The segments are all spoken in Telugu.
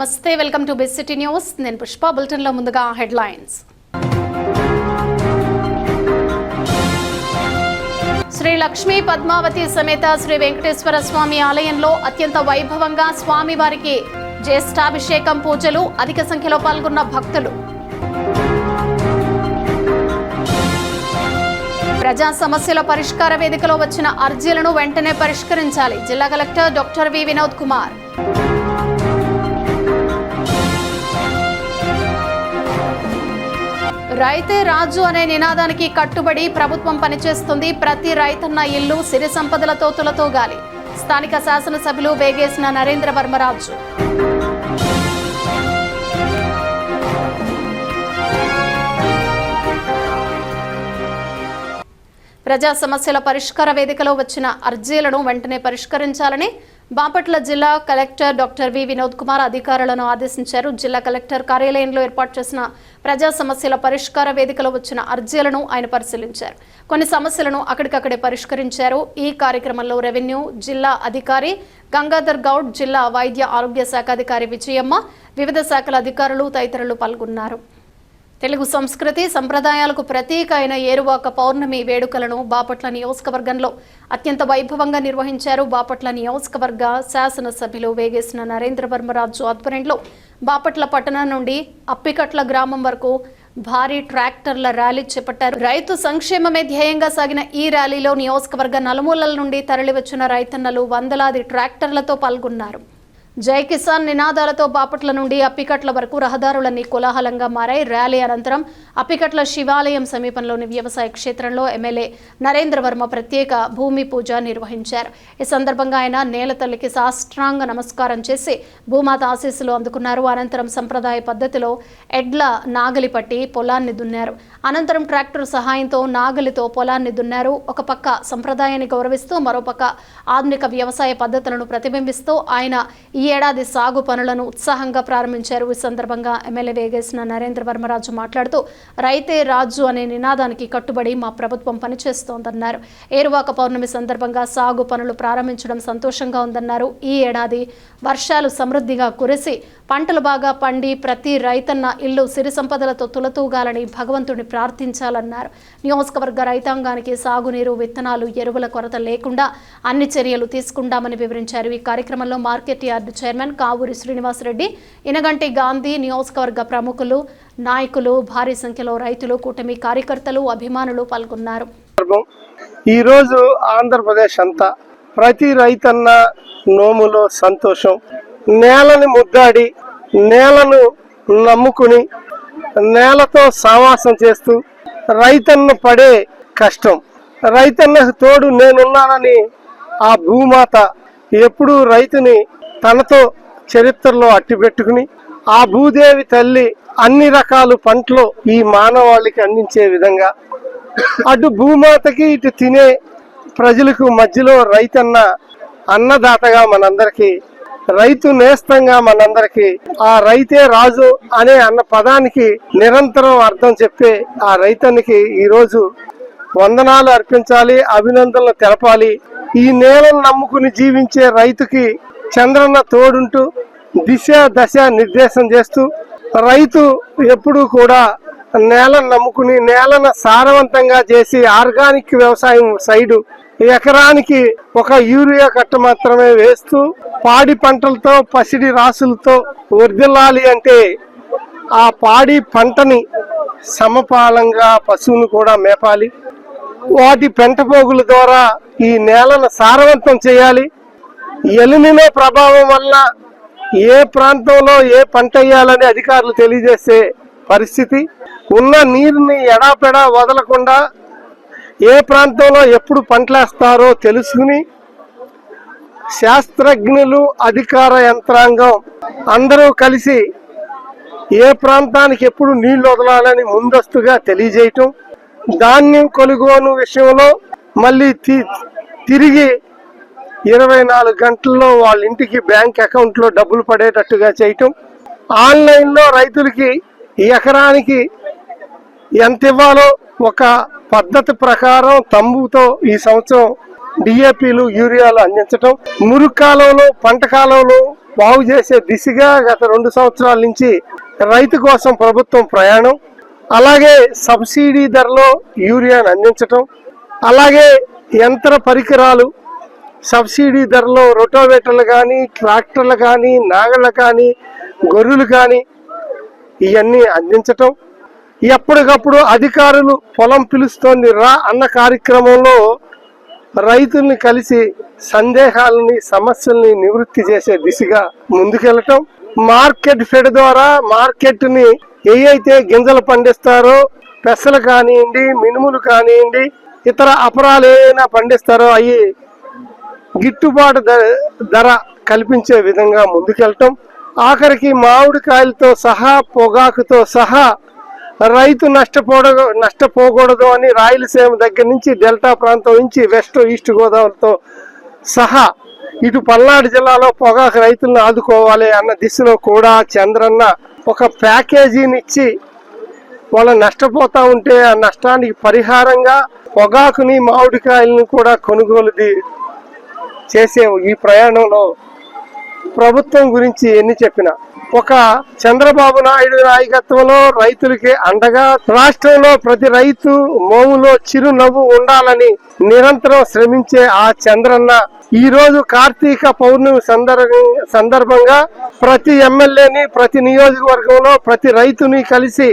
నమస్తే, welcome to big city news. నేను పుష్ప. బులెటిన్ లో ముందుగా హెడ్లైన్స్. శ్రీ లక్ష్మీ పద్మావతి సమేత శ్రీ వెంకటేశ్వర స్వామి ఆలయంలో అత్యంత వైభవంగా స్వామివారికి జ్యేష్ఠాభిషేకం పూజలు. అధిక సంఖ్యలో పాల్గొన్న భక్తులు. ప్రజా సమస్యల పరిష్కార వేదికలో వచ్చిన అర్జీలను వెంటనే పరిష్కరించాలి. జిల్లా collector doctor V Vinod Kumar. రైతే రాజు అనే నినాదానికి కట్టుబడి ప్రభుత్వం పనిచేస్తుంది. ప్రతి రైతన్న ఇల్లు సిరి సంపదలతో తులతూగాలి. స్థానిక శాసనసభ్యులు వేగేసిన నరేంద్ర వర్మరాజు. ప్రజా సమస్యల పరిష్కార వేదికలో వచ్చిన అర్జీలను వెంటనే పరిష్కరించాలని బాపట్ల జిల్లా collector doctor V Vinod Kumar అధికారులను ఆదేశించారు. జిల్లా కలెక్టర్ కార్యాలయంలో ఏర్పాటు చేసిన ప్రజా సమస్యల పరిష్కార వేదికలో వచ్చిన అర్జీలను ఆయన పరిశీలించారు. కొన్ని సమస్యలను అక్కడికక్కడే పరిష్కరించారు. ఈ కార్యక్రమంలో రెవెన్యూ జిల్లా అధికారి గంగాధర్ గౌడ్, జిల్లా వైద్య ఆరోగ్య శాఖ అధికారి విజయమ్మ, వివిధ శాఖల అధికారులు తదితరులు పాల్గొన్నారు. తెలుగు సంస్కృతి సంప్రదాయాలకు ప్రతీక అయిన ఏరువాక పౌర్ణమి వేడుకలను బాపట్ల నియోజకవర్గంలో అత్యంత వైభవంగా నిర్వహించారు. బాపట్ల నియోజకవర్గ శాసనసభ్యులు వేగేసిన నరేంద్ర వర్మరాజు ఆధ్వర్యంలో బాపట్ల పట్టణం నుండి అప్పికట్ల గ్రామం వరకు భారీ ట్రాక్టర్ల ర్యాలీ చేపట్టారు. రైతు సంక్షేమమే ధ్యేయంగా సాగిన ఈ ర్యాలీలో నియోజకవర్గ నలుమూలల నుండి తరలివచ్చిన రైతన్నలు వందలాది ట్రాక్టర్లతో పాల్గొన్నారు. జై కిసాన్ నినాదాలతో బాపట్ల నుండి అప్పికట్ల వరకు రహదారులన్నీ కోలాహలంగా మారాయి. ర్యాలీ అనంతరం అప్పికట్ల శివాలయం సమీపంలోని వ్యవసాయ క్షేత్రంలో ఎమ్మెల్యే నరేంద్ర వర్మ ప్రత్యేక భూమి పూజ నిర్వహించారు. ఈ సందర్భంగా ఆయన నేల తల్లికి సాష్టాంగ నమస్కారం చేసి భూమాత ఆశీస్సులు అందుకున్నారు. అనంతరం సంప్రదాయ పద్ధతిలో ఎడ్ల నాగలి పట్టి పొలాన్ని దున్నారు. అనంతరం ట్రాక్టర్ సహాయంతో నాగలితో పొలాన్ని దున్నారు. ఒక పక్క సంప్రదాయాన్ని గౌరవిస్తూ మరోపక్క ఆధునిక వ్యవసాయ పద్ధతులను ప్రతిబింబిస్తూ ఆయన ఈ ఏడాది సాగు పనులను ఉత్సాహంగా ప్రారంభించారు. ఈ సందర్భంగా ఎమ్మెల్యే వేగేసిన నరేంద్ర వర్మరాజు మాట్లాడుతూ రైతే రాజు అనే నినాదానికి కట్టుబడి మా ప్రభుత్వం పనిచేస్తోందన్నారు. ఏరువాక పౌర్ణమి సందర్భంగా సాగు పనులు ప్రారంభించడం సంతోషంగా ఉందన్నారు. ఈ ఏడాది వర్షాలు సమృద్ధిగా కురిసి పంటలు బాగా పండి ప్రతి రైతన్న ఇల్లు సిరి సంపదలతో తులతూగాలని భగవంతుడిని ప్రార్థించాలన్నారు. నియోజకవర్గ రైతాంగానికి సాగునీరు, విత్తనాలు, ఎరువుల కొరత లేకుండా అన్ని చర్యలు తీసుకుంటామని వివరించారు. ఈ కార్యక్రమంలో market yard chairman Kavuri Srinivasareddy, Inaganti Gandhi, నియోజకవర్గ ప్రముఖులు, నాయకులు, భారీ సంఖ్యలో రైతులు, కూటమి కార్యకర్తలు, అభిమానులు పాల్గొన్నారు. ఈరోజు ఆంధ్రప్రదేశ్ అంతా ప్రతి రైతన్న నోములో సంతోషం. నేలని ముద్దాడి నేలను నమ్ముకుని నేలతో సావాసం చేస్తూ రైతన్న పడే కష్టం, రైతన్నకు తోడు నేనున్నానని ఆ భూమాత ఎప్పుడూ రైతుని తనతో చరిత్రలో అట్టిపెట్టుకుని ఆ భూదేవి తల్లి అన్ని రకాల పంటలు ఈ మానవాళికి అందించే విధంగా అటు భూమాతకి ఇటు తినే ప్రజలకు మధ్యలో రైతన్న అన్నదాతగా మనందరికీ, రైతు నేస్తంగా మనందరికీ, ఆ రైతే రాజు అనే అన్న పదానికి నిరంతరం అర్థం చెప్పే ఆ రైతన్నికి ఈరోజు వందనాలు అర్పించాలి, అభినందనలు తెలపాలి. ఈ నేలను నమ్ముకుని జీవించే రైతుకి చంద్రన్న తోడుంటూ దిశ దశ నిర్దేశం చేస్తూ రైతు ఎప్పుడూ కూడా నేలను నమ్ముకుని నేలను సారవంతంగా చేసి ఆర్గానిక్ వ్యవసాయం సైడు ఎకరానికి ఒక యూరియా కట్ట మాత్రమే వేస్తూ పాడి పంటలతో పసిడి రాసులతో వర్ధిల్లాలి అంటే ఆ పాడి పంటని సమపాలంగా పశువును కూడా మేపాలి. వాటి పెంటపోగుల ద్వారా ఈ నేలను సారవంతం చేయాలి. ఎలినినో ప్రభావం వల్ల ఏ ప్రాంతంలో ఏ పంట వేయాలని అధికారులు తెలియజేసే పరిస్థితి, ఉన్న నీరుని ఎడాపెడా వదలకుండా ఏ ప్రాంతంలో ఎప్పుడు పంటలేస్తారో తెలుసుకుని శాస్త్రజ్ఞులు, అధికార యంత్రాంగం అందరూ కలిసి ఏ ప్రాంతానికి ఎప్పుడు నీళ్లు వదలాలని ముందస్తుగా తెలియజేయటం, ధాన్యం కొనుగోలు విషయంలో మళ్ళీ తిరిగి 24 గంటల్లో వాళ్ళ ఇంటికి బ్యాంక్ అకౌంట్లో డబ్బులు పడేటట్టుగా చేయటం, ఆన్లైన్లో రైతులకి ఎకరానికి ఎంత ఇవ్వాలో ఒక పద్ధతి ప్రకారం తంబుతో ఈ సంవత్సరం డిఏపీలు, యూరియాలు అందించటం, మురుగు కాలంలో పంట కాలంలో బాగు చేసే దిశగా గత 2 సంవత్సరాల నుంచి రైతు కోసం ప్రభుత్వం ప్రయాణం, అలాగే సబ్సిడీ ధరలో యూరియాను అందించటం, అలాగే యంత్ర పరికరాలు సబ్సిడీ ధరలో రోటోవేటర్లు కానీ, ట్రాక్టర్లు కానీ, నాగళ్ళు కానీ, గొర్రెలు కానీ ఇవన్నీ అందించటం, ఎప్పటికప్పుడు అధికారులు పొలం పిలుస్తోంది రా అన్న కార్యక్రమంలో రైతుల్ని కలిసి సందేహాలని, సమస్యల్ని నివృత్తి చేసే దిశగా ముందుకెళ్ళటం, మార్కెట్ ఫెడ్ ద్వారా మార్కెట్ని ఏవైతే గింజలు పండిస్తారో పెసలు కానివ్వండి, మినుములు కానివ్వండి, ఇతర అపరాలు ఏమైనా పండిస్తారో అవి గిట్టుబాటు ధర కల్పించే విధంగా ముందుకెళ్ళటం, ఆఖరికి మామిడికాయలతో సహా పొగాకుతో సహా రైతు నష్టపోకూడదు అని రాయలసీమ దగ్గర నుంచి డెల్టా ప్రాంతం నుంచి వెస్ట్ ఈస్ట్ గోదావరితో సహా ఇటు పల్నాడు జిల్లాలో పొగాకు రైతులను ఆదుకోవాలి అన్న దిశలో కూడా చంద్రన్న ఒక ప్యాకేజీని ఇచ్చి వాళ్ళు నష్టపోతా ఉంటే ఆ నష్టానికి పరిహారంగా పొగాకుని, మామిడికాయలను కూడా కొనుగోలు చేసే ఈ ప్రయాణంలో ప్రభుత్వం గురించి ఎన్ని చెప్పినా ఒక చంద్రబాబు నాయుడు నాయకత్వంలో రైతులకి అండగా రాష్ట్రంలో ప్రతి రైతు మోములో చిరునవ్వు ఉండాలని నిరంతరం శ్రమించే ఆ చంద్రన్న ఈ రోజు కార్తీక పౌర్ణమి సందర్భంగా ప్రతి ఎమ్మెల్యేని, ప్రతి నియోజకవర్గంలో ప్రతి రైతుని కలిసి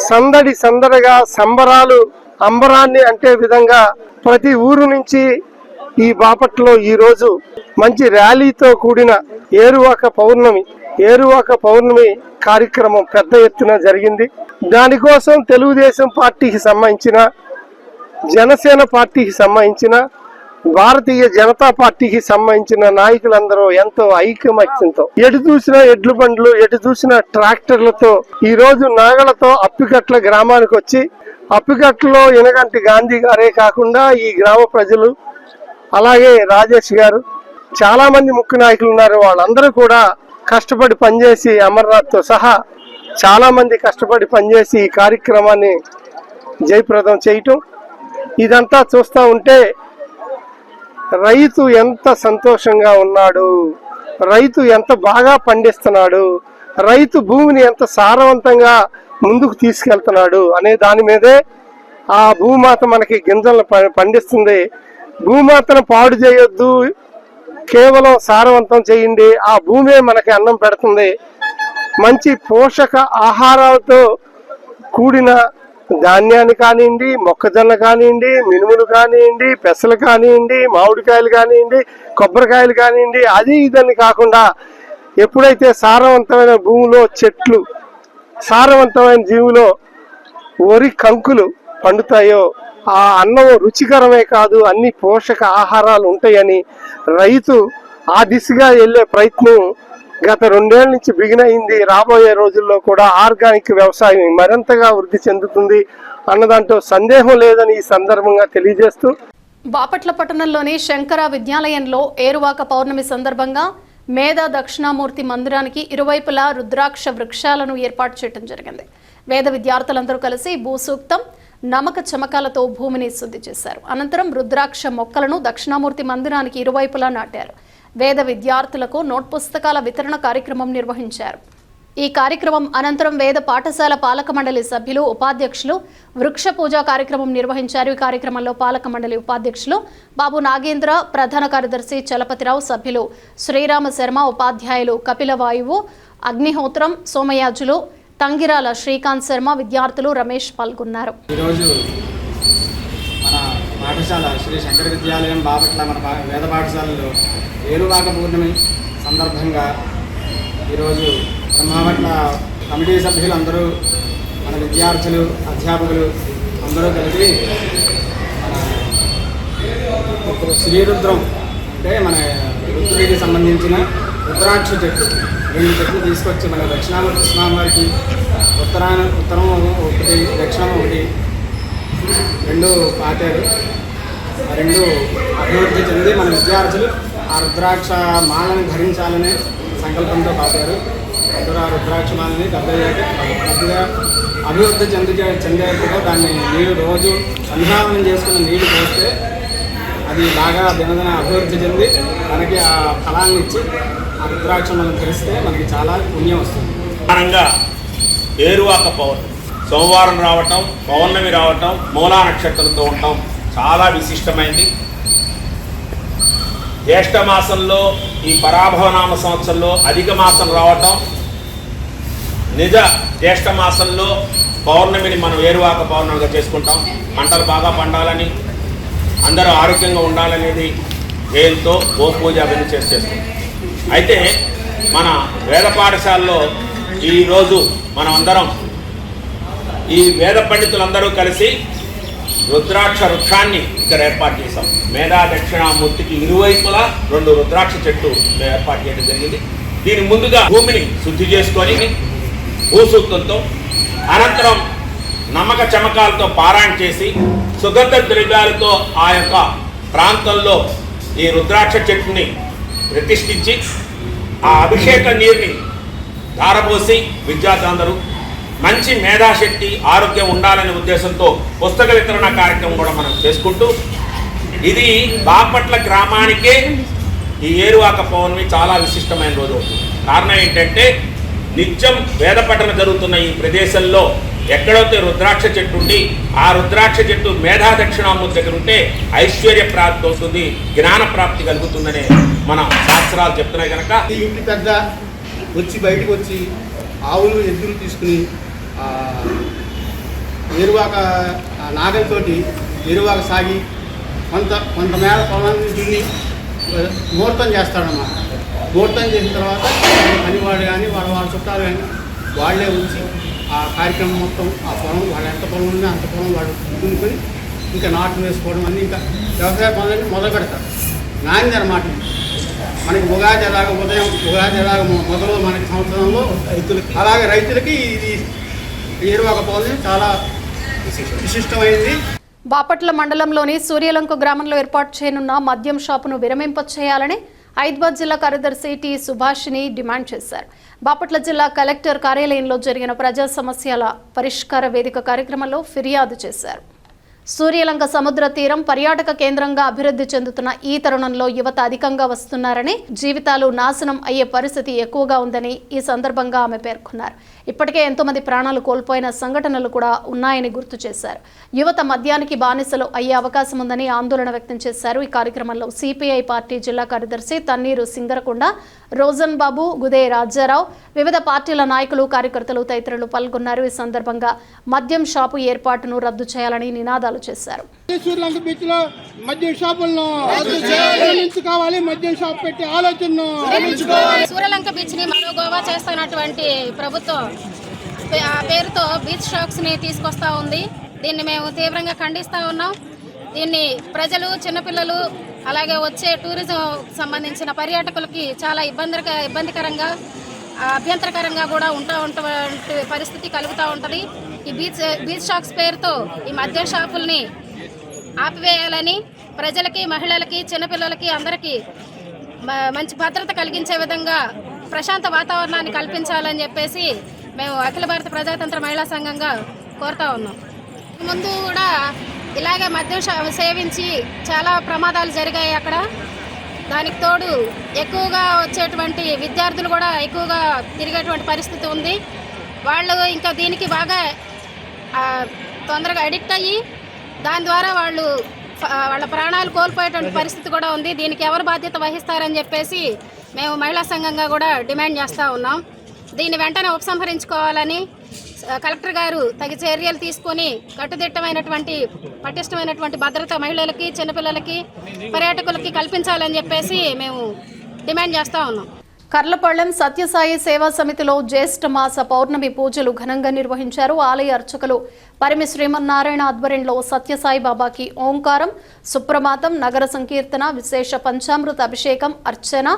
సందడిగా సంబరాలు అంబరాన్ని అంటే విధంగా ప్రతి ఊరు నుంచి ఈ బాపట్లో ఈ రోజు మంచి ర్యాలీతో కూడిన ఏరువాక పౌర్ణమి కార్యక్రమం పెద్ద ఎత్తున జరిగింది. దానికోసం తెలుగుదేశం పార్టీకి సంబంధించిన, జనసేన పార్టీకి సంబంధించిన, భారతీయ జనతా పార్టీకి సంబంధించిన నాయకులందరూ ఎంతో ఐకమత్యంతో ఎటు చూసినా ఎడ్ల బండ్లు, ఎటు చూసిన ట్రాక్టర్లతో ఈ రోజు నాగలతో అప్పికట్ల గ్రామానికి వచ్చి అప్పికట్లలో ఎనగంటి గాంధీ గారే కాకుండా ఈ గ్రామ ప్రజలు, అలాగే రాజేష్ గారు, చాలా మంది ముఖ్య నాయకులు ఉన్నారు. వాళ్ళందరూ కూడా కష్టపడి పనిచేసి అమర్నాథ్తో సహా చాలా మంది కష్టపడి పనిచేసి ఈ కార్యక్రమాన్ని జయప్రదం చేయటం, ఇదంతా చూస్తూ ఉంటే రైతు ఎంత సంతోషంగా ఉన్నాడు, రైతు ఎంత బాగా పండిస్తున్నాడు, రైతు భూమిని ఎంత సారవంతంగా ముందుకు తీసుకెళ్తున్నాడు అనే దాని మీదే ఆ భూమాత మనకి గింజలను పండిస్తుంది. భూమాతను పాడు చేయొద్దు, కేవలం సారవంతం చేయండి, ఆ భూమే మనకి అన్నం పెడుతుంది. మంచి పోషక ఆహారాలతో కూడిన ధాన్యాన్ని కానివ్వండి, మొక్కజొన్న కానివ్వండి, మినుములు కానివ్వండి, పెసలు కానివ్వండి, మామిడికాయలు కానివ్వండి, కొబ్బరికాయలు కానివ్వండి, అది ఇదని కాకుండా ఎప్పుడైతే సారవంతమైన భూమిలో చెట్లు, సారవంతమైన జీవులో వరి కంకులు పండుతాయో ఆ అన్నం రుచికరమే కాదు, అన్ని పోషక ఆహారాలు ఉంటాయని రైతు ఆ దిశగా వెళ్ళే ప్రయత్నం గత 2 ఏళ్ల నుంచి బిగిన్ అయింది. రాబోయే రోజుల్లో కూడా ఆర్గానిక్ వ్యవసాయం మరింతగా వృద్ధి చెందుతుంది అన్నదాంట్లో సందేహం లేదని ఈ సందర్భంగా తెలియజేస్తూ, బాపట్ల పట్టణంలోని శంకర విద్యాలయంలో ఏరువాక పౌర్ణమి సందర్భంగా మేధా దక్షిణామూర్తి మందిరానికి ఇరువైపులా రుద్రాక్ష వృక్షాలను ఏర్పాటు చేయడం జరిగింది. వేద విద్యార్థులందరూ కలిసి భూసూక్తం, నమక చమకాలతో భూమిని శుద్ధి చేశారు. అనంతరం రుద్రాక్ష మొక్కలను దక్షిణామూర్తి మందిరానికి ఇరువైపులా నాటారు. వేద విద్యార్థులకు నోట్ పుస్తకాల వితరణ కార్యక్రమం నిర్వహించారు. ఈ కార్యక్రమం అనంతరం వేద పాఠశాల పాలక మండలి సభ్యులు, ఉపాధ్యక్షులు వృక్ష పూజా కార్యక్రమం నిర్వహించారు. ఈ కార్యక్రమంలో పాలక మండలి ఉపాధ్యక్షులు బాబు నాగేంద్ర, ప్రధాన కార్యదర్శి చలపతిరావు, సభ్యులు శ్రీరామ శర్మ, ఉపాధ్యాయులు కపిలవాయువు, అగ్నిహోత్రం, సోమయాజులు, తంగిరాల శ్రీకాంత్ శర్మ, విద్యార్థులు రమేష్ పాల్గొన్నారు. ఈరోజు మన పాఠశాల శ్రీ శంకర విద్యాలయం బాపట్ల మన వేద పాఠశాలలో ఏరువాక పౌర్ణమి సందర్భంగా ఈరోజు బ్రహ్మపట్ల కమిటీ సభ్యులు అందరూ, మన విద్యార్థులు, అధ్యాపకులు అందరూ కలిసి మన శ్రీరుద్రం అంటే మన రుద్రుడికి సంబంధించిన రుద్రాక్ష చెట్టు 2 చెట్లు తీసుకొచ్చి మన దక్షిణామూర్తి స్వామి వారికి ఉత్తరం ఒకటి, దక్షిణం ఒకటి, 2 పాతారు. ఆ 2 అభివృద్ధి చెంది మన విద్యార్థులు ఆ రుద్రాక్ష మాలను ధరించాలనే సంకల్పంతో పాతారు. అందరూ ఆ రుద్రాక్ష మాలని పెద్దగా అభివృద్ధి చెందేట్టుగా దాన్ని నీళ్ళు రోజు సంధ్యావనం చేసుకున్న నీళ్లు పోస్తే అది బాగా దినదిన అభివృద్ధి చెంది మనకి ఆ ఫలాన్ని ఇచ్చి ఆ రుద్రాక్ష మనం తెలిస్తే మనకి చాలా పుణ్యం వస్తుంది. ప్రధానంగా ఏరువాక పౌర్ణమి సోమవారం రావటం, పౌర్ణమి రావటం, మూలా నక్షత్రంతో ఉండటం చాలా విశిష్టమైంది. జ్యేష్ఠ మాసంలో ఈ పరాభవనామ సంవత్సరంలో అధిక మాసం రావటం, నిజ జ్యేష్ఠ మాసంలో పౌర్ణమిని మనం ఏరువాక పౌర్ణమిగా చేసుకుంటాం. పంటలు బాగా పండాలని, అందరూ ఆరోగ్యంగా ఉండాలనేది ధ్యేయంతో గోపూజ అవన్నీ చేస్తాం. అయితే మన వేద పాఠశాలలో ఈరోజు మనం అందరం ఈ వేద పండితులందరూ కలిసి రుద్రాక్ష వృక్షాన్ని ఇక్కడ ఏర్పాటు చేశాం. మేధా దక్షిణామూర్తికి ఇరువైపులా 2 రుద్రాక్ష చెట్లు ఏర్పాటు చేయడం జరిగింది. దీని ముందుగా భూమిని శుద్ధి చేసుకొని భూసూక్తంతో, అనంతరం నమ్మక చమకాలతో పారాయణ చేసి సుగంధ ద్రవ్యాలతో ఆ యొక్క ప్రాంతంలో ఈ రుద్రాక్ష చెట్టుని ప్రతిష్ఠించి ఆ అభిషేక నీరుని ధారపోసి విద్యార్థులందరూ మంచి మేధాశక్తి, ఆరోగ్యం ఉండాలనే ఉద్దేశంతో పుస్తక వితరణ కార్యక్రమం కూడా మనం చేసుకుంటూ, ఇది బాపట్ల గ్రామానికే ఈ ఏరువాక పౌర్ణమి చాలా విశిష్టమైన రోజు అవుతుంది. కారణం ఏంటంటే నిత్యం వేద పఠనం జరుగుతున్న ఈ ప్రదేశంలో ఎక్కడైతే రుద్రాక్ష చెట్టు ఉండి ఆ రుద్రాక్ష చెట్టు మేధా దక్షిణామూర్తి దగ్గర ఉంటే ఐశ్వర్య ప్రాప్తి అవుతుంది, జ్ఞాన ప్రాప్తి కలుగుతుందనే మన శాస్త్రాలు చెప్తున్నాయి. కనుక ఈ ఇంటి పెద్ద వచ్చి బయటకు వచ్చి ఆవులు ఎద్దులు తీసుకుని ఎరువాక నాగలితో ఎరువాక సాగి కొంత మేర పొలాన్ని దున్ని ముహూర్తం చేస్తాడన్నమాట. ముహూర్తం చేసిన తర్వాత పనివాడు కానీ వాళ్ళ చుట్టాలు కానీ వాళ్ళే వచ్చి ఆ కార్యక్రమం మొత్తం ఆ పొలం వాళ్ళు ఎంత పొలం ఉందో అంత పొలం వాళ్ళు దున్నుకొని ఇంకా నాట్లు వేసుకోవడం అన్నీ ఇంకా వ్యవసాయ పనులన్నీ మొదలు పెడతారు. నాంది అన్నమాట. మనకి ఉగాది ఎలాగ ఉదయం, ఉగాది ఎలాగ మొదలు మనకి సంవత్సరంలో రైతులకి, అలాగే రైతులకి ఇది ఏరువాక పౌర్ణమి చాలా విశిష్టమైంది. బాపట్ల మండలంలోని సూర్యలంక గ్రామంలో ఏర్పాటు చేయనున్న మద్యం షాపును విరమింపచేయాలని హైదరాబాద్ జిల్లా కార్యదర్శి టి సుభాషిని డిమాండ్ చేశారు. బాపట్ల జిల్లా కలెక్టర్ కార్యాలయంలో జరిగిన ప్రజా సమస్యల పరిష్కార వేదిక కార్యక్రమంలో ఫిర్యాదు చేశారు. సూర్యలంక సముద్ర తీరం పర్యాటక కేంద్రంగా అభివృద్ధి చెందుతున్న ఈ తరుణంలో యువత అధికంగా వస్తున్నారని, జీవితాలు నాశనం అయ్యే పరిస్థితి ఎక్కువగా ఉందని ఈ సందర్భంగా ఆమె పేర్కొన్నారు. ఇప్పటికే ఎంతో మంది ప్రాణాలు కోల్పోయిన సంఘటనలు కూడా ఉన్నాయని గుర్తు చేశారు. యువత మద్యానికి బానిసలు అయ్యే అవకాశం ఉందని ఆందోళన వ్యక్తం చేశారు. ఈ కార్యక్రమంలో సిపిఐ పార్టీ జిల్లా కార్యదర్శి తన్నీరు సింగరకొండ, రోజన్ బాబు, గుదే రాజారావు, వివిధ పార్టీల నాయకులు, కార్యకర్తలు తదితరులు పాల్గొన్నారు. ఈ సందర్భంగా మద్యం షాపు ఏర్పాటును రద్దు చేయాలని నినాదాలు చేశారు. సూర్యలంక బీచ్ లో మద్యం షాపులను కావాలి, మద్యం షాప్ పెట్టి ఆలోచన సూర్యలంక బీచ్ ని మరో గోవా చేస్తున్నటువంటి ప్రభుత్వం పేరుతో బీచ్ షాప్స్ ని తీసుకొస్తా ఉంది. దీన్ని మేము తీవ్రంగా ఖండిస్తా ఉన్నాం. దీన్ని ప్రజలు, చిన్నపిల్లలు, అలాగే వచ్చే టూరిజం సంబంధించిన పర్యాటకులకి చాలా ఇబ్బందికరంగా, అభ్యంతరకరంగా కూడా ఉంటే పరిస్థితి కలుగుతూ ఉంటుంది. ఈ బీచ్ షాప్స్ పేరుతో ఈ మద్యం షాపుల్ని ఆపివేయాలని, ప్రజలకి, మహిళలకి, చిన్నపిల్లలకి అందరికీ మంచి భద్రత కలిగించే విధంగా ప్రశాంత వాతావరణాన్ని కల్పించాలని చెప్పేసి మేము అఖిల భారత ప్రజాతంత్ర మహిళా సంఘంగా కోరుతా ఉన్నాం. ముందు కూడా ఇలాగే మద్యం సేవించి చాలా ప్రమాదాలు జరిగాయి అక్కడ. దానికి తోడు ఎక్కువగా వచ్చేటువంటి విద్యార్థులు కూడా ఎక్కువగా తిరిగేటువంటి పరిస్థితి ఉంది. వాళ్ళు ఇంకా దీనికి బాగా తొందరగా అడిక్ట్ అయ్యి దాని ద్వారా వాళ్ళ ప్రాణాలు కోల్పోయేటువంటి పరిస్థితి కూడా ఉంది. దీనికి ఎవరు బాధ్యత వహిస్తారని చెప్పేసి మేము మహిళా సంఘంగా కూడా డిమాండ్ చేస్తూ ఉన్నాం. దీన్ని వెంటనే ఉపసంహరించుకోవాలని కలెక్టర్ గారు తగు చర్యలు తీసుకొని కట్టుదిట్టమైనటువంటి పటిష్టమైనటువంటి భద్రత మహిళలకి, చిన్నపిల్లలకి, పర్యాటకులకి కల్పించాలని చెప్పేసి మేము డిమాండ్ చేస్తూ ఉన్నాం. కర్లపళ్ళెం సత్యసాయి సేవా సమితిలో జ్యేష్ఠ మాస పౌర్ణమి పూజలు ఘనంగా నిర్వహించారు. ఆలయ అర్చకులు పరిమి శ్రీమన్నారాయణ ఆధ్వర్యంలో సత్యసాయి బాబాకి ఓంకారం, సుప్రభాతం, నగర సంకీర్తన, విశేష పంచామృత అభిషేకం, అర్చన,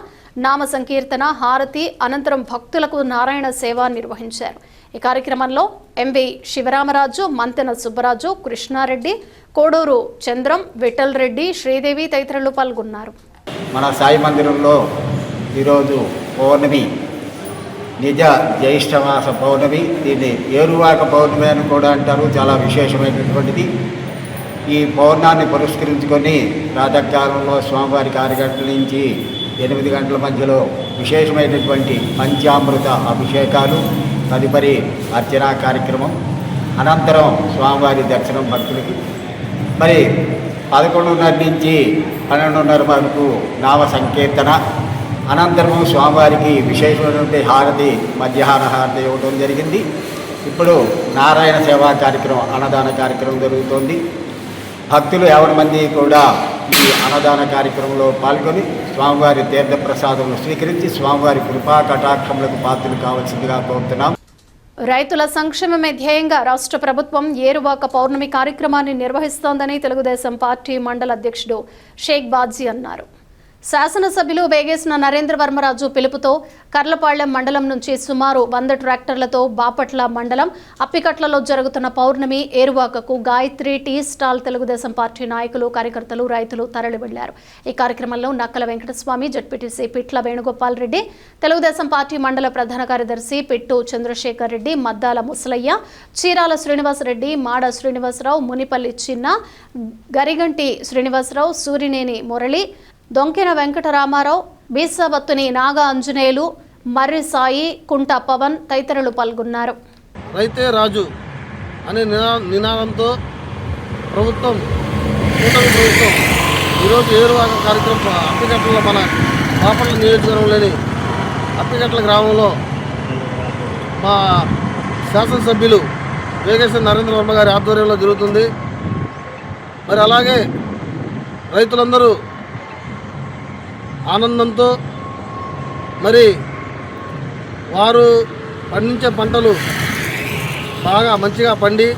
నామ సంకీర్తన, హారతి అనంతరం భక్తులకు నారాయణ సేవ నిర్వహించారు. ఈ కార్యక్రమంలో ఎంవి శివరామరాజు, మంతెన సుబ్బరాజు, కృష్ణారెడ్డి, కోడూరు చంద్రం, విఠల్ రెడ్డి, శ్రీదేవి తదితరులు పాల్గొన్నారు. మన సాయి మందిరంలో ఈరోజు పౌర్ణమి, నిజ జ్యేష్ఠమాస పౌర్ణమి. దీన్ని ఏరువాక పౌర్ణమి అని కూడా అంటారు. చాలా విశేషమైనటువంటిది. ఈ పౌర్ణాన్ని పురస్కరించుకొని ప్రాతకాలంలో స్వామివారికి 6 గంటల నుంచి 8 గంటల మధ్యలో విశేషమైనటువంటి పంచామృత అభిషేకాలు, తదుపరి అర్చనా కార్యక్రమం, అనంతరం స్వామివారి దర్శనం భక్తులకి. మరి 11:30 నుంచి 12:30 వరకు నామ సంకీర్తన, అనంతరం స్వామివారికి విశేషమైనటువంటి హారతి, మధ్యాహ్న హారతి ఇవ్వడం జరిగింది. ఇప్పుడు నారాయణ సేవా కార్యక్రమం, అన్నదాన కార్యక్రమం జరుగుతోంది. భక్తులు 50 మంది కూడా ఈ అన్నదాన కార్యక్రమంలో పాల్గొని స్వామివారి తీర్థప్రసాదములు స్వీకరించి స్వామివారి కృపా కటాక్షములకు పాత్రలు కావాల్సిందిగా కోరుతున్నాం. రైతుల సంక్షేమమే ధ్యేయంగా రాష్ట్ర ప్రభుత్వం ఏరువాక పౌర్ణమి కార్యక్రమాన్ని నిర్వహిస్తోందని తెలుగుదేశం పార్టీ మండల అధ్యక్షుడు షేక్ బాజీ అన్నారు. శాసనసభ్యులు వేగేసిన నరేంద్ర వర్మరాజు పిలుపుతో కర్లపాళ్లెం మండలం నుంచి సుమారు 100 ట్రాక్టర్లతో బాపట్ల మండలం అప్పికట్లలో జరుగుతున్న పౌర్ణమి ఏరువాకకు Gayatri tea stall Telugu Desam party నాయకులు, కార్యకర్తలు, రైతులు తరలి వెళ్లారు. ఈ కార్యక్రమంలో నక్కల వెంకటస్వామి, జడ్పీటీసీ పిట్ల వేణుగోపాల్ రెడ్డి, తెలుగుదేశం పార్టీ మండల ప్రధాన కార్యదర్శి పిట్టు చంద్రశేఖర్ రెడ్డి, మద్దాల ముసలయ్య, చీరాల శ్రీనివాసరెడ్డి, మాడ శ్రీనివాసరావు, మునిపల్లి చిన్న, గరిగంటి శ్రీనివాసరావు, సూరినేని మురళి, దొంకిన వెంకటరామారావు, బీసాబత్తుని నాగా అంజనేయులు, మర్రి సాయి, కుంట పవన్ తదితరులు పాల్గొన్నారు. రైతే రాజు అనే నినాదంతో ప్రభుత్వం, కూటమి ప్రభుత్వం ఈరోజు ఏరువాక కార్యక్రమం అప్పికట్ల, మన బాపట్ల నియోజకవర్గంలోని అప్పికట్ల గ్రామంలో మా శాసనసభ్యులు వేగేశ్వర నరేంద్ర వర్మ గారి ఆధ్వర్యంలో జరుగుతుంది. మరి అలాగే రైతులందరూ ఆనందంతో మరి వారు పండించే పంటలు బాగా మంచిగా పండి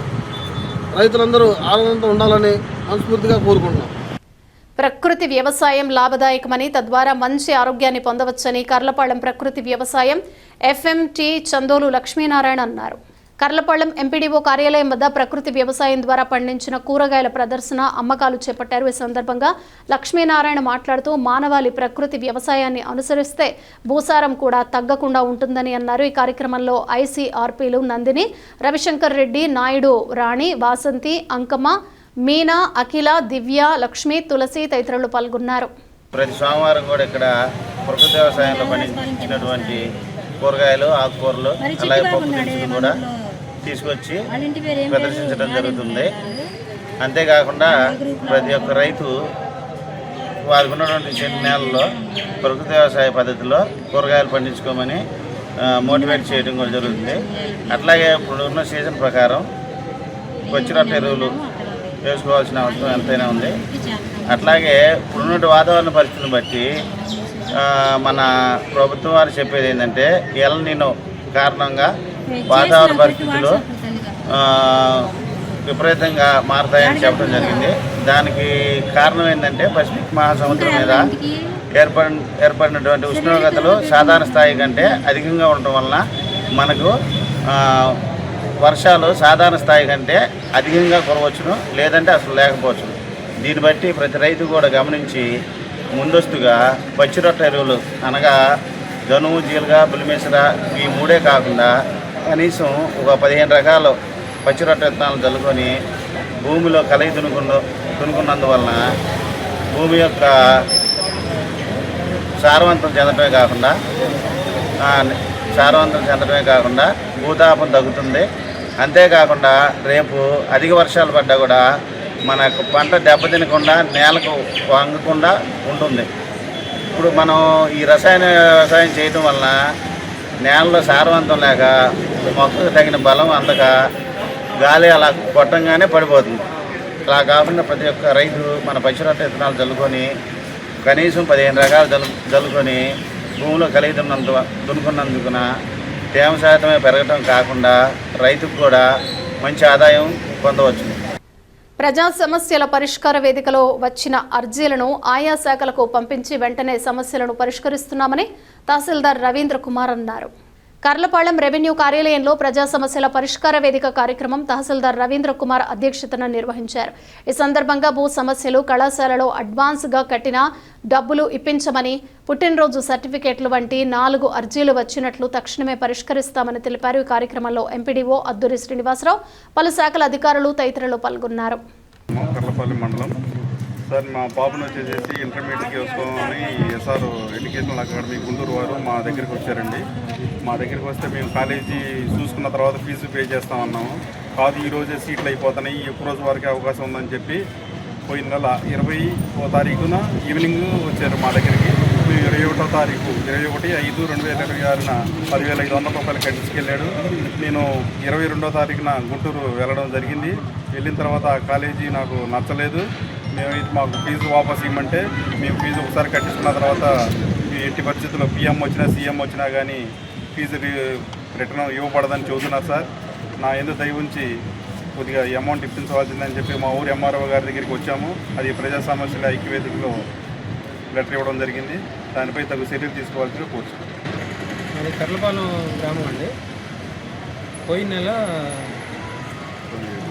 రైతులందరూ ఆనందంతో ఉండాలని మనస్ఫూర్తిగా కోరుకుంటున్నాం. ప్రకృతి వ్యవసాయం లాభదాయకమని, తద్వారా మంచి ఆరోగ్యాన్ని పొందవచ్చని కర్లపాళ్లెం ప్రకృతి వ్యవసాయం ఎఫ్ఎంటీ చందోలు లక్ష్మీనారాయణ అన్నారు. కర్లపాళ్లెం ఎంపీడీఓ కార్యాలయం వద్ద ప్రకృతి వ్యవసాయం ద్వారా పండించిన కూరగాయల ప్రదర్శన, అమ్మకాలు చేపట్టారు. ఈ సందర్భంగా లక్ష్మీనారాయణ మాట్లాడుతూ మానవాళి ప్రకృతి వ్యవసాయాన్ని అనుసరిస్తే భూసారం కూడా తగ్గకుండా ఉంటుందని అన్నారు. ఈ కార్యక్రమంలో ఐసీఆర్పీలు నందిని, రవిశంకర్ రెడ్డి, నాయుడు, రాణి, వాసంతి, అంకమ్మ, మీనా, అఖిల, దివ్య, లక్ష్మి, తులసి తదితరులు పాల్గొన్నారు. ప్రతి సోమవారం కూడా ఇక్కడ ప్రకృతి వ్యవసాయంలో పండించినటువంటి కూరగాయలు, ఆకుకూరలు, అలాగే పప్పు దినుసులు కూడా తీసుకొచ్చి ప్రదర్శించడం జరుగుతుంది. అంతేకాకుండా ప్రతి ఒక్క రైతు వారికి ఉన్నటువంటి చిన్న నేలలో ప్రకృతి వ్యవసాయ పద్ధతిలో కూరగాయలు పండించుకోమని మోటివేట్ చేయడం కూడా జరుగుతుంది. అట్లాగే ఇప్పుడు ఉన్న సీజన్ ప్రకారం పచ్చిరొట్ట ఎరువులు వేసుకోవాల్సిన అవసరం ఎంతైనా ఉంది. అట్లాగే ఇప్పుడున్న వాతావరణ పరిస్థితిని బట్టి మన ప్రభుత్వం వారు చెప్పేది ఏంటంటే ఎల్ నినో కారణంగా వాతావరణ పరిస్థితులు విపరీతంగా మారుతాయని చెప్పడం జరిగింది. దానికి కారణం ఏంటంటే పసిఫిక్ మహాసముద్రం మీద ఏర్పడినటువంటి ఉష్ణోగ్రతలు సాధారణ స్థాయి కంటే అధికంగా ఉండటం వలన మనకు వర్షాలు సాధారణ స్థాయి కంటే అధికంగా కురవచ్చును, లేదంటే అసలు లేకపోవచ్చును. దీన్ని బట్టి ప్రతి రైతు కూడా గమనించి ముందస్తుగా పచ్చిరొట్ట ఎరువులు అనగా జనుము, జీలగా, పులిమేసర ఈ మూడే కాకుండా కనీసం ఒక 15 రకాల పచ్చిరొట్ట విత్తనాలు చల్లుకొని భూమిలో కలయి తునుకున్నందువలన భూమి యొక్క సారవంతం చెందడమే కాకుండా భూతాపం తగ్గుతుంది. అంతేకాకుండా రేపు అధిక వర్షాలు పడ్డా కూడా మనకు పంట దెబ్బతినకుండా నేలకు వంగకుండా ఉంటుంది. ఇప్పుడు మనం ఈ రసాయన వ్యవసాయం చేయడం వలన నేలలో సారవంతం లేక మొక్కకు తగిన బలం అందక గాలి అలా కొట్టంగానే పడిపోతుంది. అలా కాకుండా ప్రతి ఒక్క రైతు మన పచ్చిరొట్ట విత్తనాలు చల్లుకొని కనీసం 15 రకాలు చల్లుకొని భూమిలో కలిగి దున్నుకున్నందుకున తేమ శాతమే పెరగటం కాకుండా రైతుకు కూడా మంచి ఆదాయం పొందవచ్చు. ప్రజా సమస్యల పరిష్కార వేదికలో వచ్చిన అర్జీలను ఆయా శాఖలకు పంపించి వెంటనే సమస్యలను పరిష్కరిస్తున్నామని తహసీల్దార్ రవీంద్ర కుమార్ అన్నారు. కర్లపాళ్లెం రెవెన్యూ కార్యాలయంలో ప్రజా సమస్యల పరిష్కార వేదిక కార్యక్రమం తహసీల్దార్ రవీంద్ర కుమార్ అధ్యక్షతన నిర్వహించారు. ఈ సందర్భంగా భూ సమస్యలు, కళాశాలలో అడ్వాన్స్గా కట్టిన డబ్బులు ఇప్పించమని, పుట్టినరోజు సర్టిఫికేట్లు వంటి 4 అర్జీలు వచ్చినట్లు తక్షణమే పరిష్కరిస్తామని తెలిపారు. ఈ కార్యక్రమంలో ఎంపీడీఓ అద్దూరి శ్రీనివాసరావు, పలు శాఖల అధికారులు తదితరులు పాల్గొన్నారు. కర్లపల్లి మండలం. సార్ మా బాబును వచ్చేసి ఇంటర్మీడియట్కి వేసుకోమని ఎస్ఆర్ ఎడ్యుకేషనల్ అకాడమీ గుంటూరు వారు మా దగ్గరికి వచ్చారండి. మా దగ్గరికి వస్తే మేము కాలేజీ చూసుకున్న తర్వాత ఫీజు పే చేస్తామన్నాము. కాదు ఈరోజే సీట్లు అయిపోతున్నాయి, ఎక్కువ రోజు వరకే అవకాశం ఉందని చెప్పి పోయిన నెల 20వ తారీఖున ఈవినింగ్ వచ్చారు మా దగ్గరికి. మేము 21వ తారీఖు 21/5/2026 10,500 రూపాయలు కట్టించుకెళ్ళాడు. నేను 22వ తారీఖున గుంటూరు వెళ్ళడం జరిగింది. వెళ్ళిన తర్వాత కాలేజీ నాకు నచ్చలేదు. మేమైతే మాకు ఫీజు వాపస్ ఇవ్వమంటే మేము ఫీజు ఒకసారి కట్టించుకున్న తర్వాత ఎట్టి పరిస్థితుల్లో పిఎం వచ్చినా సీఎం వచ్చినా కానీ ఫీజు రిటర్న్ ఇవ్వబడదని చెబుతున్నారు సార్. నా ఎందుకు దయ ఉంచి కొద్దిగా అమౌంట్ ఇప్పించవలసిందని చెప్పి మా ఊరు ఎంఆర్ఓ గారి దగ్గరికి వచ్చాము. అది ప్రజా సమస్యల ఐక్యవేదికలో లెటర్ ఇవ్వడం జరిగింది. దానిపై తగు చర్యలు తీసుకోవాల్సిన కోరుచున్నాను. అది కర్లపాలెం గ్రామం అండి. పోయిన నెల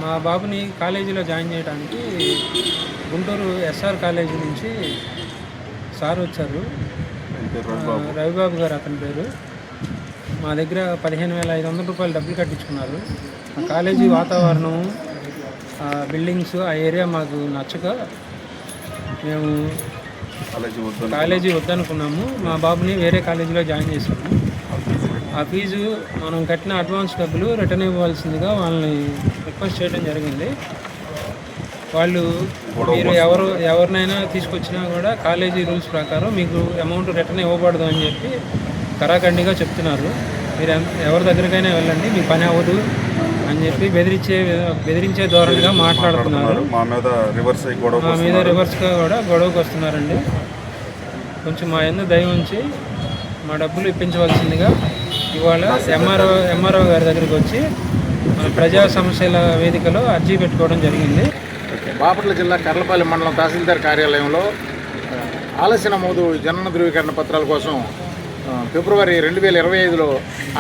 మా బాబుని కాలేజీలో జాయిన్ చేయడానికి గుంటూరు ఎస్ఆర్ కాలేజీ నుంచి సార్ వచ్చారు, రవిబాబు గారు అతని పేరు. మా దగ్గర 15,500 రూపాయలు డబ్బులు కట్టించుకున్నారు. ఆ కాలేజీ వాతావరణం, బిల్డింగ్స్, ఆ ఏరియా మాకు నచ్చక మేము కాలేజీ వద్దనుకున్నాము. మా బాబుని వేరే కాలేజీలో జాయిన్ చేసాము. ఆ ఫీజు మనం కట్టిన అడ్వాన్స్ డబ్బులు రిటర్న్ ఇవ్వాల్సిందిగా వాళ్ళని రిక్వెస్ట్ చేయడం జరిగింది. వాళ్ళు మీరు ఎవరినైనా తీసుకొచ్చినా కూడా కాలేజీ రూల్స్ ప్రకారం మీకు అమౌంట్ రిటర్న్ ఇవ్వబడదు అని చెప్పి కరాఖండిగా చెప్తున్నారు. మీరు ఎవరి దగ్గరికైనా వెళ్ళండి, మీ పని అవ్వదు అని చెప్పి బెదిరించే ధోరణిగా మాట్లాడుతున్నారు. మా మీద రివర్స్గా కూడా గొడవకు వస్తున్నారండి. కొంచెం మా యందు దయ ఉంచి మా డబ్బులు ఇప్పించవలసిందిగా ఇవాళ ఎంఆర్ఓ గారి దగ్గరికి వచ్చి మన ప్రజా సమస్యల వేదికలో అర్జీ పెట్టుకోవడం జరిగింది. బాపట్ల జిల్లా కర్లపల్లి మండలం తహసీల్దార్ కార్యాలయంలో ఆలస్య నమోదు జనన ధృవీకరణ పత్రాల కోసం ఫిబ్రవరి 2025లో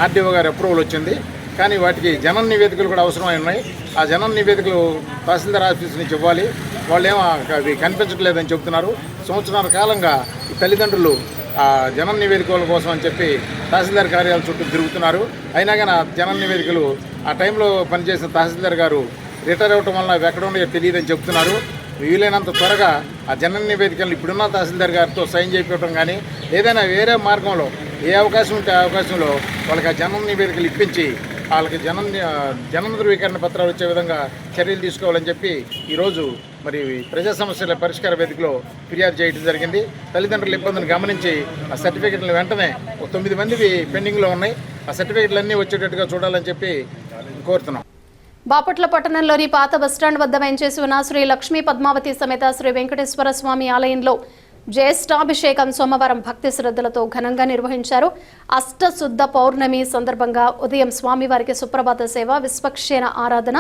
ఆర్డీఓ గారి అప్రూవల్ వచ్చింది. కానీ వాటికి జనన నివేదికలు కూడా అవసరమై ఉన్నాయి. ఆ జనన నివేదికలు తహసీల్దార్ ఆఫీస్ నుంచి ఇవ్వాలి. వాళ్ళేమో అవి కనిపించట్లేదని చెబుతున్నారు. సంవత్సరాల కాలంగా ఈ తల్లిదండ్రులు ఆ జనన నివేదికల కోసం అని చెప్పి తహసీల్దార్ కార్యాలయం చుట్టూ తిరుగుతున్నారు. అయినా కానీ ఆ జనన నివేదికలు ఆ టైంలో పనిచేసిన తహసీల్దార్ గారు రిటైర్ అవ్వటం వల్ల అవి ఎక్కడ ఉన్నాయో తెలియదని చెప్తున్నారు. వీలైనంత త్వరగా ఆ జనన నివేదికలను ఇప్పుడున్న తహసీల్దార్ గారితో సైన్ చేయించడం కానీ ఏదైనా వేరే మార్గంలో ఏ అవకాశం ఉంటే ఆ అవకాశంలో వాళ్ళకి ఆ జనన నివేదికలు ఇప్పించి వాళ్ళకి జనన ధృవీకరణ పత్రాలు వచ్చే విధంగా చర్యలు తీసుకోవాలని చెప్పి ఈరోజు మరి ప్రజా సమస్యల పరిష్కార వేదికలో ఫిర్యాదు చేయడం జరిగింది. తల్లిదండ్రుల ఇబ్బందిని గమనించి ఆ సర్టిఫికెట్లు వెంటనే 9 మందివి పెండింగ్లో ఉన్నాయి. ఆ సర్టిఫికెట్లు అన్నీ వచ్చేటట్టుగా చూడాలని చెప్పి కోరుతున్నాం. బాపట్ల పట్టణంలోని పాత బస్టాండ్ వద్ద వేంచేసి ఉన్న శ్రీ లక్ష్మీ పద్మావతి సమేత శ్రీ వెంకటేశ్వర స్వామి ఆలయంలో జ్యేష్ఠాభిషేకం సోమవారం భక్తి శ్రద్ధలతో ఘనంగా నిర్వహించారు. అష్టశుద్ధ పౌర్ణమి సందర్భంగా ఉదయం స్వామివారికి సుప్రభాత సేవ, విశ్వక్షేణ ఆరాధన,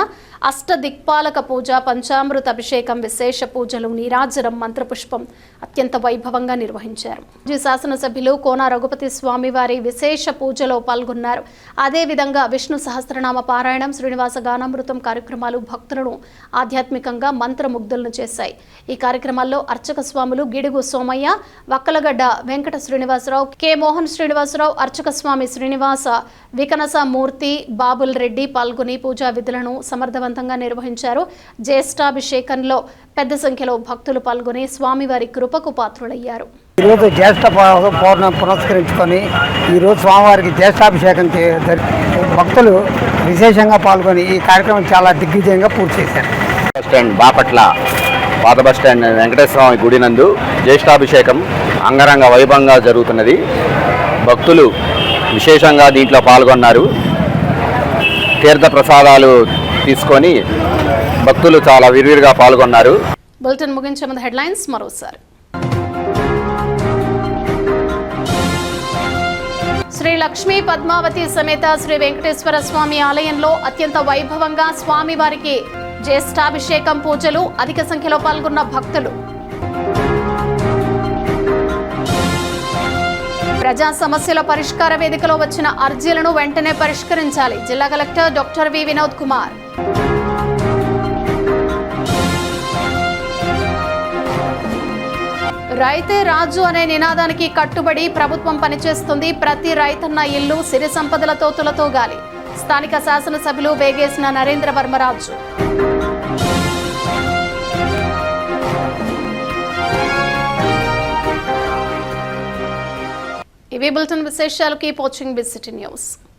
అష్టదిక్పాలక పూజ, పంచామృత అభిషేకం, విశేష పూజలు, నీరాజనం, మంత్రపుష్పం అత్యంత వైభవంగా నిర్వహించారు. శాసనసభ్యులు కోన రఘుపతి స్వామివారి విశేష పూజలో పాల్గొన్నారు. అదేవిధంగా విష్ణు సహస్రనామ పారాయణం, శ్రీనివాస గానామృతం కార్యక్రమాలు భక్తులను ఆధ్యాత్మికంగా మంత్రముగ్ధులను చేశాయి. ఈ కార్యక్రమాల్లో అర్చక స్వాములు గిడుగు సోమయ్య, వక్కలగడ్డ వెంకట శ్రీనివాసరావు, కె మోహన్ శ్రీనివాసరావు, అర్చక స్వామి శ్రీనివాస వికనస మూర్తి, బాబుల్ రెడ్డి పాల్గొని పూజా విధులను సమర్థవంతంగా నిర్వహించారు. జ్యేష్ఠాభిషేకంలో పెద్ద సంఖ్యలో భక్తులు పాల్గొని స్వామివారి కృపకు పాత్రులయ్యారు. ఈరోజు జ్యేష్ఠ పౌర్ణమి పురస్కరించుకొని ఈరోజు స్వామివారికి జ్యేష్ఠాభిషేకం భక్తులు విశేషంగా పాల్గొని ఈ కార్యక్రమం చాలా దిగ్విజయంగా పూర్తి చేశారు. బాపట్ల పాత బస్టాండ్ వెంకటేశ్వర స్వామి గుడి నందు జ్యేష్ఠాభిషేకం అంగరంగ వైభవంగా జరుగుతున్నది. భక్తులు విశేషంగా దీంట్లో పాల్గొన్నారు. తీర్థ ప్రసాదాలు తీసుకొని భక్తులు చాలా విరివిరిగా పాల్గొన్నారు. బులెటిన్ ముగించే ముందు హెడ్లైన్స్ మరోసారి. శ్రీ లక్ష్మీ పద్మావతి సమేత శ్రీ వెంకటేశ్వర స్వామి ఆలయంలో అత్యంత వైభవంగా స్వామివారికి జ్యేష్ఠాభిషేకం పూజలు, అధిక సంఖ్యలో పాల్గొన్న భక్తులు. ప్రజా సమస్యల పరిష్కార వేదికలో వచ్చిన అర్జీలను వెంటనే పరిష్కరించాలి. జిల్లా collector doctor V Vinod Kumar. రైతే రాజు అనే నినాదానికి కట్టుబడి ప్రభుత్వం పనిచేస్తుంది. ప్రతి రైతన్న ఇల్లు సిరి సంపదలతో తులతూగాలి. స్థానిక శాసనసభ్యులు వేగేసిన నరేంద్ర వర్మరాజు. ఇవి బులెటిన్ విశేషాలు. Keep watching big city news.